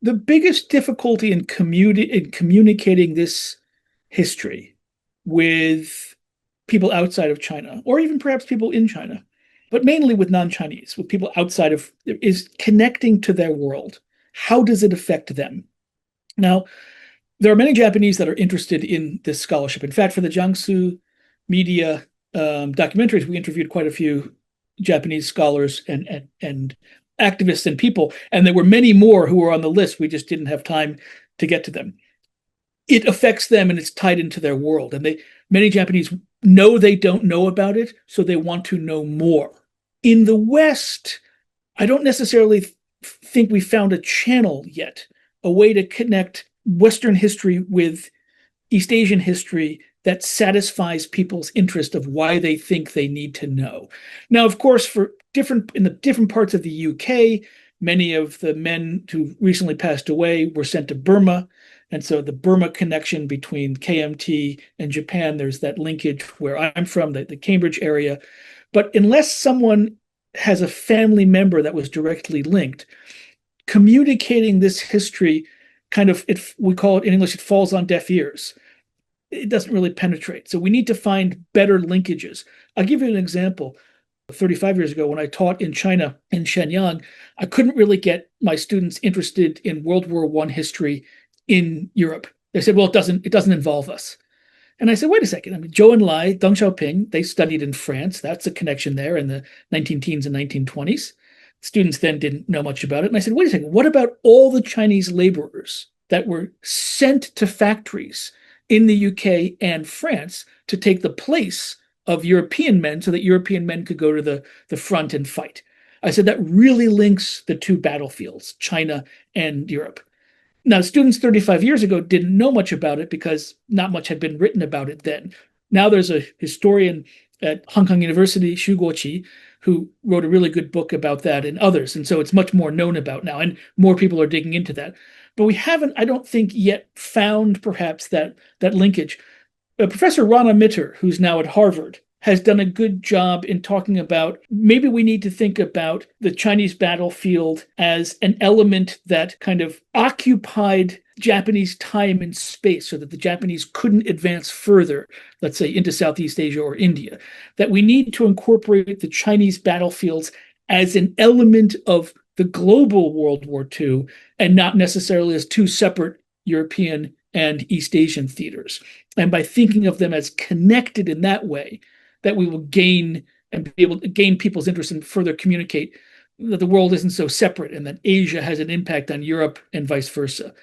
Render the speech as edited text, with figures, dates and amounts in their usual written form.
The biggest difficulty in communicating this history with people outside of China, or even perhaps people in China, but mainly with non-Chinese, with people outside of, is connecting to their world. How does it affect them? Now, there are many Japanese that are interested in this scholarship. In fact, for the Jiangsu media documentaries, we interviewed quite a few Japanese scholars and activists and people, and there were many more who were on the list. We just didn't have time to get to them. It affects them, and it's tied into their world. And many Japanese know they don't know about it, so they want to know more. In the West, I don't necessarily think we found a channel yet, a way to connect Western history with East Asian history that satisfies people's interest of why they think they need to know. Now, of course, in the different parts of the UK, many of the men who recently passed away were sent to Burma. And so the Burma connection between KMT and Japan, there's that linkage where I'm from, the Cambridge area. But unless someone has a family member that was directly linked, communicating this history we call it in English, it falls on deaf ears. It doesn't really penetrate. So we need to find better linkages. I'll give you an example. 35 years ago, when I taught in China, in Shenyang, I couldn't really get my students interested in World War I history in Europe. They said, well, it doesn't involve us. And I said, wait a second. I mean, Zhou Enlai, Deng Xiaoping, they studied in France. That's a connection there in the 19 teens and 1920s. Students then didn't know much about it. And I said, wait a second, what about all the Chinese laborers that were sent to factories in the UK and France to take the place of European men so that European men could go to the front and fight? I said, that really links the two battlefields, China and Europe. Now, students 35 years ago didn't know much about it because not much had been written about it then. Now there's a historian at Hong Kong University, Xu Guoqi, who wrote a really good book about that, and others. And so it's much more known about now, and more people are digging into that. But we haven't, I don't think, yet found perhaps that linkage. Professor Rana Mitter, who's now at Harvard, has done a good job in talking about maybe we need to think about the Chinese battlefield as an element that kind of occupied Japanese time and space so that the Japanese couldn't advance further, let's say into Southeast Asia or India, that we need to incorporate the Chinese battlefields as an element of the global World War II and not necessarily as two separate European and East Asian theaters. And by thinking of them as connected in that way, that we will gain and be able to gain people's interest and further communicate that the world isn't so separate and that Asia has an impact on Europe and vice versa.